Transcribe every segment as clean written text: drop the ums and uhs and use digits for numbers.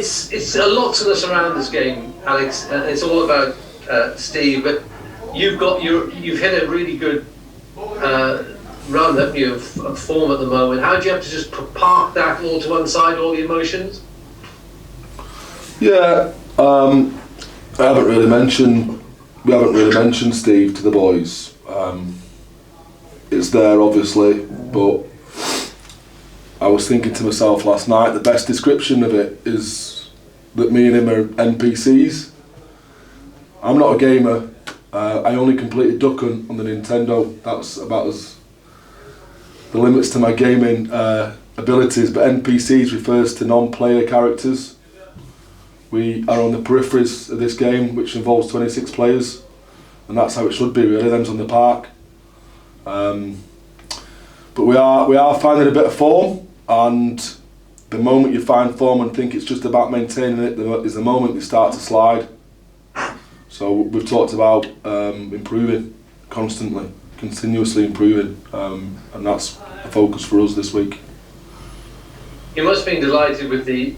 it's a lot to us around this game, Alex. It's all about Steve, but you've hit a really good run, haven't you, of form at the moment. How do you have to just park that all to one side, all the emotions? Yeah, we haven't really mentioned Steve to the boys. It's there obviously, but I was thinking to myself last night, the best description of it is that me and him are NPCs. I'm not a gamer. I only completed Duck Hunt on the Nintendo. That's about as the limits to my gaming abilities. But NPCs refers to non-player characters. We are on the peripheries of this game, which involves 26 players, and that's how it should be really. Them's on the park. But we are finding a bit of form, and the moment you find form and think it's just about maintaining it is the moment you start to slide. So we've talked about improving constantly, continuously improving, and that's a focus for us this week. You must have been delighted with the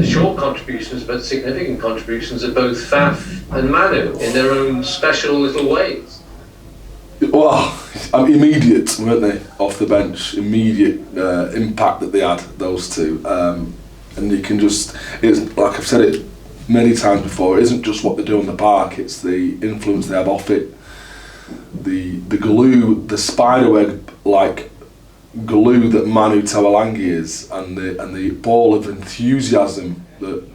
short contributions, but significant contributions of both Faf and Manu in their own special little ways. Well, immediate, weren't they, off the bench? Immediate impact that they had, those two. And you can just, it's like I've said it many times before, it isn't just what they do on the park, it's the influence they have off it. The glue, the spiderweb like glue that Manu Tawalangi is, and the ball of enthusiasm that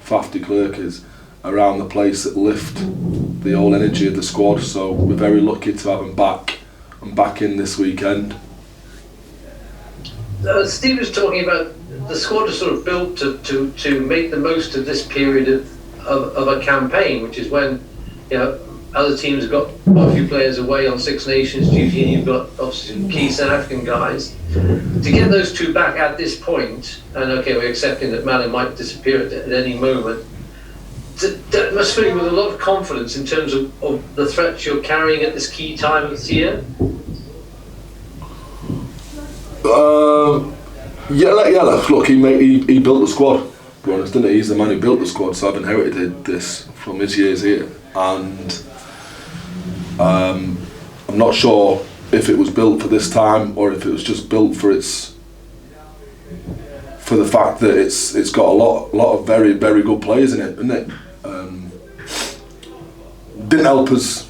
Faf de Klerk is around the place that lift the whole energy of the squad. So we're very lucky to have him back and back in this weekend. Steve was talking about the squad is sort of built to make the most of this period of a campaign, which is when, you know, other teams have got quite a few players away on Six Nations duty, and you've got obviously key South African guys. To get those two back at this point, and okay, we're accepting that Manu might disappear at any moment, that must fill you with a lot of confidence in terms of the threats you're carrying at this key time of the year. Look, he built the squad, to be honest, didn't he? He's the man who built the squad, so I've inherited this from his years here. And I'm not sure if it was built for this time or if it was just built for the fact that it's got a lot of very, very good players in it, isn't it? Didn't help us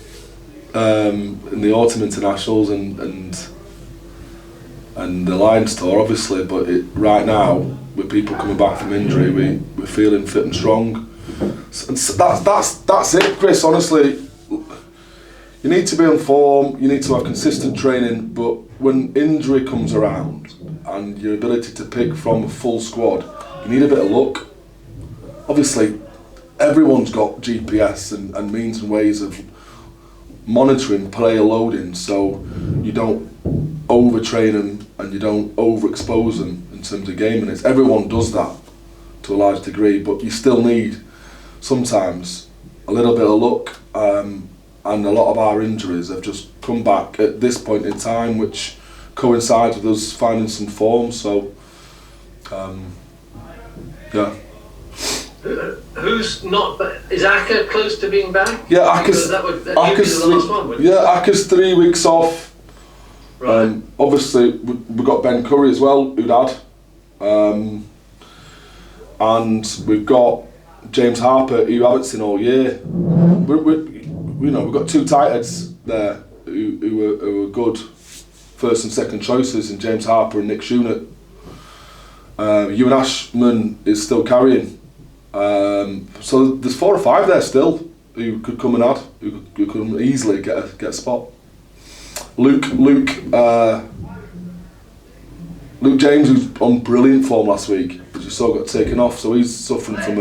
in the autumn internationals and the Lions tour, obviously, but right now, with people coming back from injury, we're feeling fit and strong. And so that's it, Chris. Honestly, you need to be on form, you need to have consistent training, but when injury comes around and your ability to pick from a full squad, you need a bit of luck. Obviously, everyone's got GPS and means and ways of monitoring player loading, so you don't overtrain them and you don't overexpose them in terms of game minutes. Everyone does that to a large degree, but you still need sometimes a little bit of luck, and a lot of our injuries have just come back at this point in time, which coincides with us finding some form. So yeah. Who's not? Is Aka close to being back? Yeah, Aka's that would be the last one, wouldn't it? Yeah, Aka's 3 weeks off. Right. Obviously, we've got Ben Curry as well, who'd had, and we've got James Harper, who you haven't seen all year. We've got two tight heads there who are good first and second choices in James Harper and Nick Schoonert. Ewan Ashman is still carrying. So there's 4 or 5 there still who could come and add, who could easily get a spot. Luke James, who's on brilliant form last week, but just so got taken off, so he's suffering from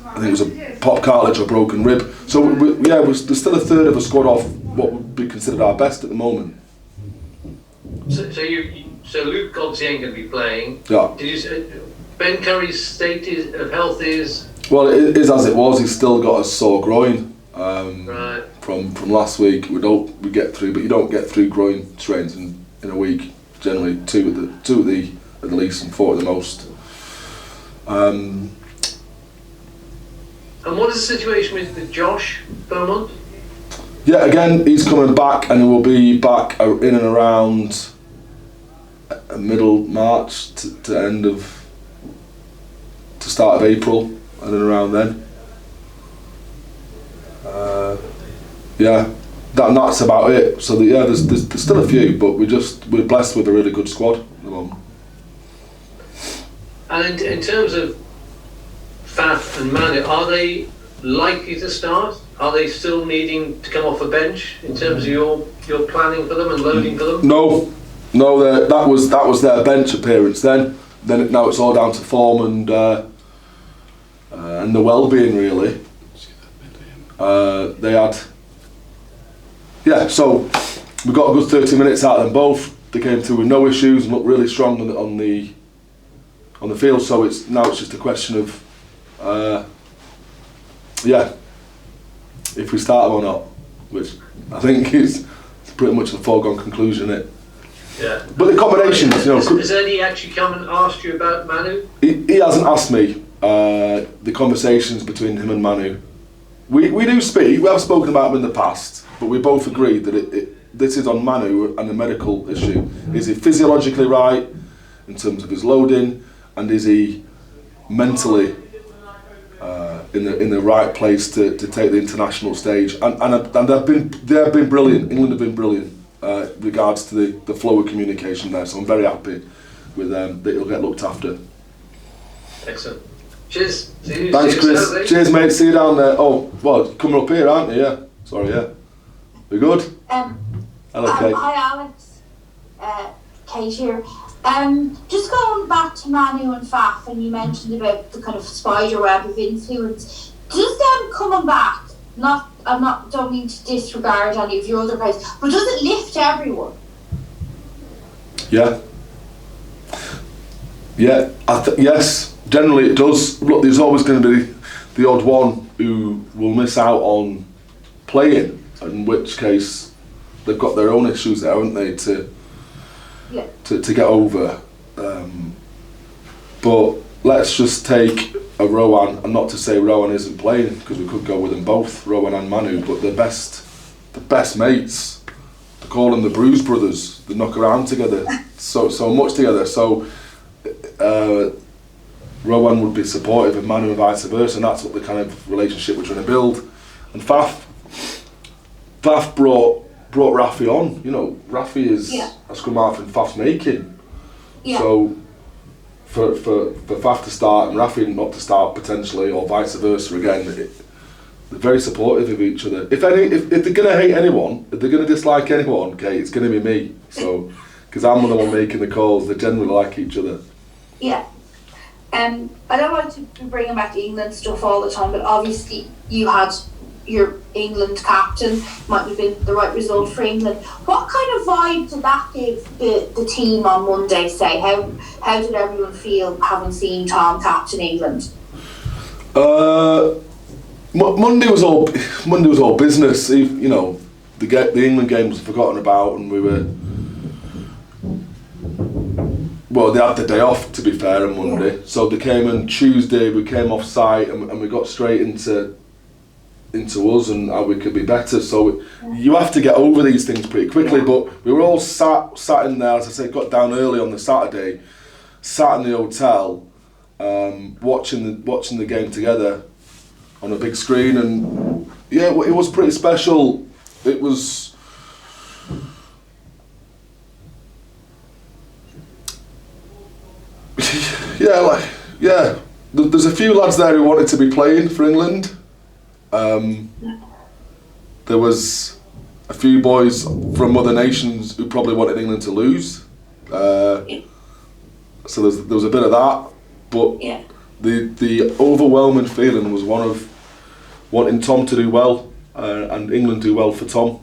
I think it was a pop cartilage or broken rib. So there's still a third of a squad off what would be considered our best at the moment. So Luke obviously ain't going to be playing. Yeah. Did you say Ben Curry's state of health is? Well, it is as it was. He's still got a sore groin Right. from last week. We get through, but you don't get through groin strains in a week. Generally, two at at the least and 40 at the most. And what is the situation with Josh Beaumont? Yeah, again, he's coming back, and he will be back in and around middle March to end of, to start of April, and then around then. That's about it. So there's still a few, but we're blessed with a really good squad at the moment. And in terms of Faf and Manu, are they likely to start? Are they still needing to come off a bench in terms of your planning for them and loading for them? No, that was their bench appearance then. Now it's all down to form and the well-being really. They had, so we got a good 30 minutes out of them both. They came through with no issues and looked really strong on the field. So it's just a question of if we start them or not, which I think is pretty much a foregone conclusion, isn't it? Yeah. But the combinations, Has Eddie actually come and asked you about Manu? He hasn't asked me. The conversations between him and Manu, we do speak. We have spoken about him in the past, but we both agreed that this is on Manu and a medical issue. Is he physiologically right in terms of his loading, and is he mentally in the right place to take the international stage? And they've been brilliant. England have been brilliant regards to the flow of communication there. So I'm very happy with that he'll get looked after. Excellent. Cheers. Thanks, Chris. Cheers, mate. See you down there. Oh, well, coming up here, aren't you? Yeah. Sorry, yeah. We good? Hello, Kate. Hi, Alex. Kate here. Just going back to Manu and Faf, and you mentioned about the kind of spider web of influence. Does them coming back, don't mean to disregard any of your other players, but does it lift everyone? Yeah. Yeah, yes, generally it does. Look, there's always going to be the odd one who will miss out on playing, in which case they've got their own issues there, haven't they, to get over. But let's just take a Rowan, and not to say Rowan isn't playing, because we could go with them both, Rowan and Manu, but the best mates. They call them the Bruise Brothers. They knock around together, so much together. So Rowan would be supportive of Manu and vice versa, and that's what the kind of relationship we're trying to build. And Faf brought Rafi on. You know, Rafi is a scrum half in Faf's making. Yeah. So for Faf to start and Rafi not to start potentially, or vice versa again, they're very supportive of each other. If they're gonna hate anyone, if they're gonna dislike anyone, okay, it's gonna be me. So because I'm the one making the calls, they generally like each other. Yeah. I don't want to be bringing back England stuff all the time, but obviously you had your England captain, might have been the right result for England. What kind of vibe did that give the team on Monday, say? How did everyone feel having seen Tom captain England? Monday was all business. You know, the England game was forgotten about, and we were. Well, they had the day off, to be fair, on Monday. So they came on Tuesday. We came off site and we got straight into us and how we could be better. So you have to get over these things pretty quickly. But we were all sat in there, as I say, got down early on the Saturday, sat in the hotel, watching the game together on a big screen, and yeah, it was pretty special. It was. There's a few lads there who wanted to be playing for England. There was a few boys from other nations who probably wanted England to lose. So there was a bit of that, but the overwhelming feeling was one of wanting Tom to do well and England do well for Tom.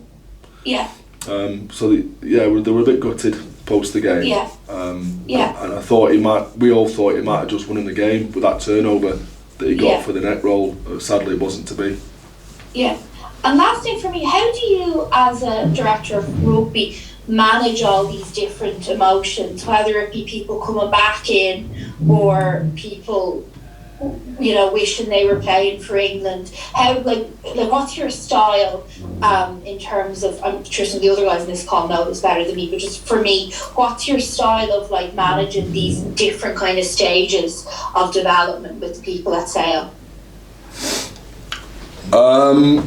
Yeah. They were a bit gutted post the game. Yeah. And I thought we all thought he might have just won in the game with that turnover that he got for the net roll. Sadly, it wasn't to be. Yeah. And last thing for me, how do you, as a director of rugby, manage all these different emotions, whether it be people coming back in or people, you know, wishing they were playing for England? How, like what's your style in terms of, I'm sure some of the other guys in this call know this better than me, but just for me, what's your style of like managing these different kind of stages of development with people at Sale? On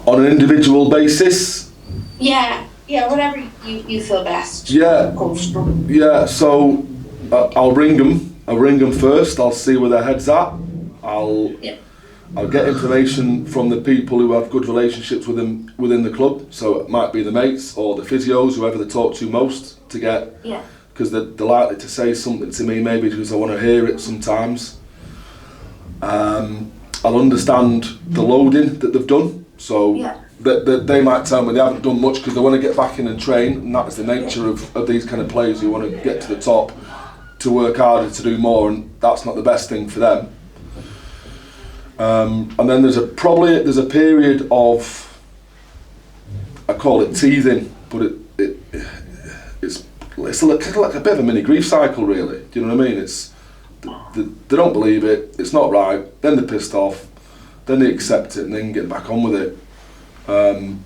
an individual basis? Yeah, whatever you feel best. Yeah, so I'll ring them first. I'll see where their head's at. I'll get information from the people who have good relationships with them within the club. So it might be the mates or the physios, whoever they talk to most, to get, because they're likely to say something to me, maybe because I want to hear it sometimes. I'll understand the loading that they've done. So they might tell me they haven't done much because they want to get back in and train, and that's the nature of these kind of players who want to get to the top, to work harder, to do more, and that's not the best thing for them. And then there's a period of, I call it teething, but it's like a bit of a mini grief cycle, really. Do you know what I mean? It's they don't believe it, it's not right, then they're pissed off, then they accept it, and then get back on with it.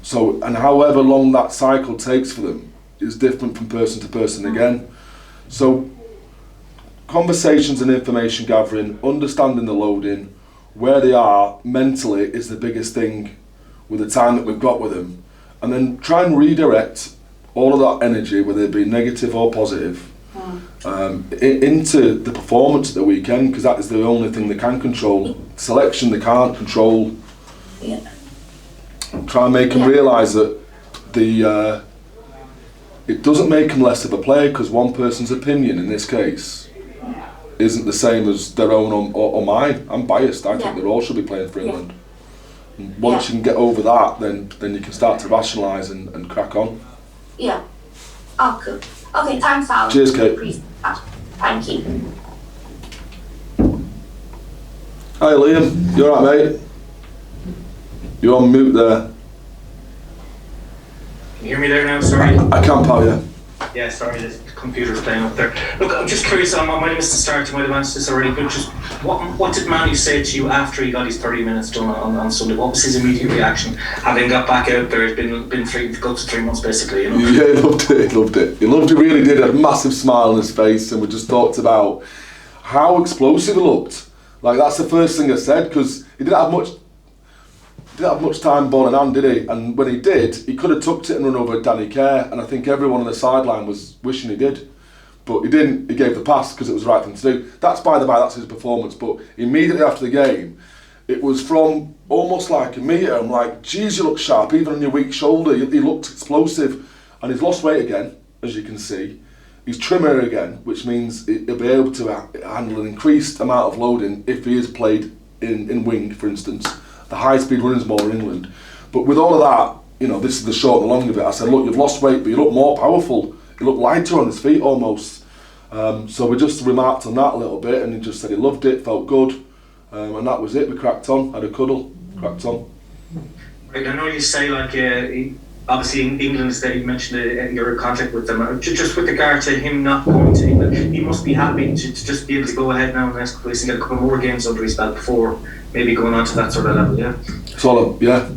So, and however long that cycle takes for them is different from person to person again. So conversations and information gathering, understanding the loading, where they are mentally is the biggest thing with the time that we've got with them, and then try and redirect all of that energy, whether it be negative or positive, into the performance of the weekend, because that is the only thing they can control. Selection they can't control. Try and make them realise that it doesn't make them less of a player, because one person's opinion in this case isn't the same as their own or mine. I'm biased. I think they all should be playing for England. And once you can get over that, then you can start to rationalise and crack on. Yeah. Oh, cool. Okay, thanks, Alan. Cheers, Kate. Thank you. Hi, Liam. You alright, mate? You're on mute there. Can you hear me there now? Sorry. I can, pal, yeah. Yeah, sorry, the computer's playing up there. Look, I'm just curious, I might have missed the start, you might have answered this already, but just what did Manu say to you after he got his 30 minutes done on Sunday? What was his immediate reaction, having got back out there? It's been close to 3 months, basically, you know? Yeah, he loved it. He really did. He had a massive smile on his face, and we just talked about how explosive he looked. Like, that's the first thing I said, because he didn't have much time ball in hand, did he? And when he did, he could have tucked it and run over Danny Kerr, and I think everyone on the sideline was wishing he did. But he didn't. He gave the pass because it was the right thing to do. That's, by the by, that's his performance. But immediately after the game, it was from almost like a metre. I'm like, geez, you look sharp, even on your weak shoulder. He looked explosive. And he's lost weight again, as you can see. He's trimmer again, which means he'll be able to handle an increased amount of loading if he is played in wing, for instance. The high-speed running's more in England. But with all of that, you know, this is the short and the long of it. I said, look, you've lost weight, but you look more powerful. You look lighter on his feet almost. So we just remarked on that a little bit, and he just said he loved it, felt good, and that was it. We cracked on, had a cuddle, cracked on. Right, I know you say, like, obviously in England, that you mentioned you're in contact with them. Just with regard to him not going to England, he must be happy to just be able to go ahead now in the next couple of weeks and get a couple more games under his belt before maybe going on to that sort of level, yeah?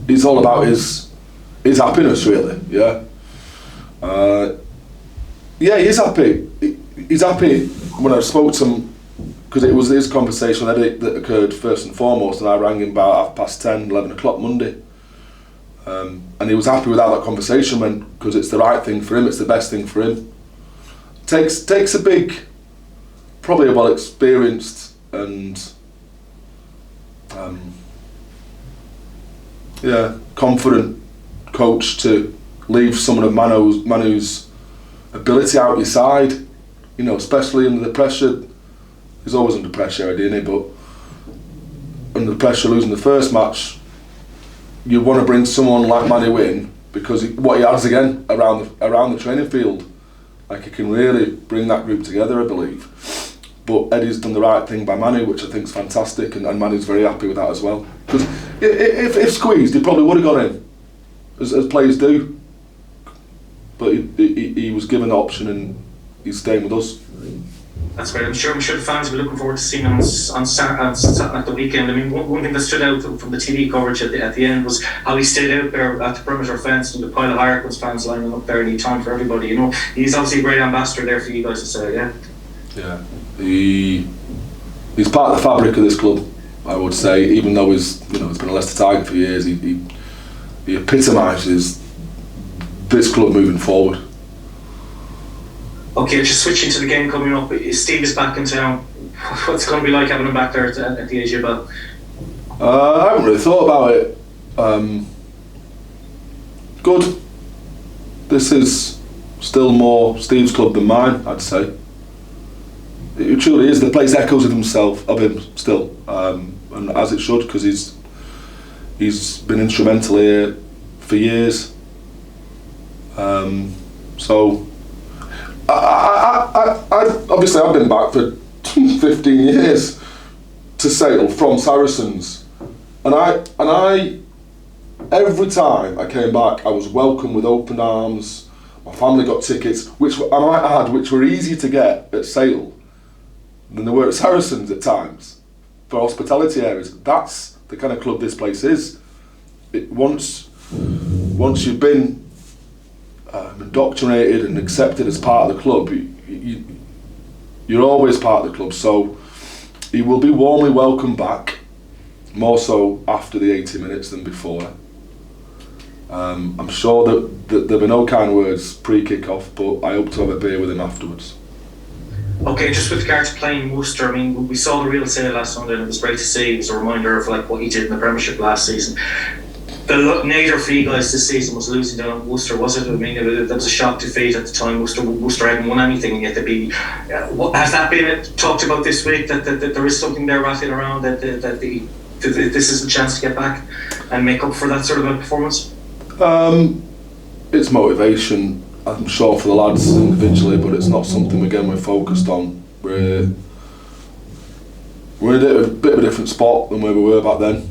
It's all about his happiness, really, yeah. Yeah, he is happy. He's happy. When I spoke to him, because it was his conversation with Eddie that occurred first and foremost, and I rang him about 10:30, 11 o'clock Monday. And he was happy with how that conversation went, because it's the right thing for him, it's the best thing for him. Takes a big, probably a well-experienced and confident coach to leave someone of Manu's ability out your side, you know, especially under the pressure. He's always under pressure, isn't he? But under the pressure of losing the first match, you want to bring someone like Manu in, because what he has again around the training field, like, he can really bring that group together, I believe. But Eddie's done the right thing by Manu, which I think is fantastic, and Manu's very happy with that as well. Because if squeezed, he probably would have gone in, as players do. but he was given the option and he's staying with us. That's great. I'm sure the fans will be looking forward to seeing him on at the weekend. I mean, one thing that stood out from the TV coverage at the end was how he stayed out there at the perimeter fence and the pile of Harlequins fans lining up there, and he had time for everybody. You know, he's obviously a great ambassador there for you guys to say, yeah. Yeah. He's part of the fabric of this club, I would say. Even though he's been a Leicester Tiger for years, he epitomises this club moving forward. Okay, just switching to the game coming up. Steve is back in town. What's it going to be like having him back there at the Asia Bell? I haven't really thought about it. Good. This is still more Steve's club than mine, I'd say. It truly is. The place echoes of him still, and as it should, because he's been instrumental here for years. So. I obviously I've been back for 15 years to Sale from Saracens, and I every time I came back I was welcomed with open arms. My family got tickets, which I might add, which were easier to get at Sale than they were at Saracens at times for hospitality areas. That's the kind of club this place is. Once you've been indoctrinated and accepted as part of the club, you're always part of the club. So he will be warmly welcomed back, more so after the 80 minutes than before. I'm sure that there'll be no kind words pre-kick-off, but I hope to have a beer with him afterwards. Okay, just with regard to playing Worcester, I mean, we saw the real Sale last Sunday, and it was great to see. It was a reminder of what he did in the Premiership last season. The nadir for you guys this season was losing down at Worcester, was it? I mean, that was a shock defeat at the time. Worcester hadn't won anything, and yet they'd be. Has that been talked about this week? That there is something there rattling around that this is a chance to get back and make up for that sort of a performance? It's motivation, I'm sure, for the lads individually, but it's not something we're focused on. We're in a bit of a different spot than where we were back then.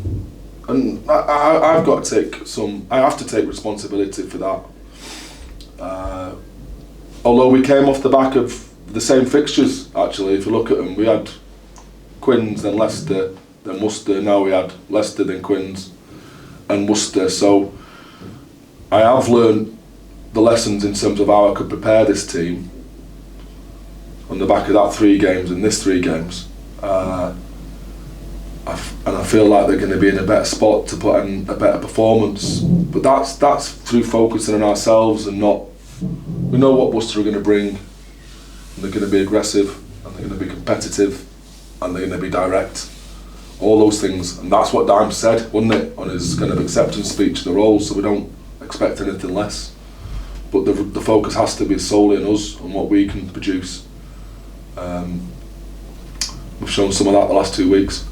And I have to take responsibility for that. Although we came off the back of the same fixtures, actually, if you look at them, we had Quins, then Leicester, then Worcester. Now we had Leicester, then Quins, and Worcester. So I have learned the lessons in terms of how I could prepare this team on the back of that 3 games and this 3 games. And I feel like they're going to be in a better spot to put in a better performance. But that's through focusing on ourselves and not. We know what Worcester are going to bring, and they're going to be aggressive, and they're going to be competitive, and they're going to be direct. All those things, and that's what Dime said, wasn't it, on his kind of acceptance speech of the role. So we don't expect anything less. But the focus has to be solely on us, on what we can produce. We've shown some of that the last 2 weeks.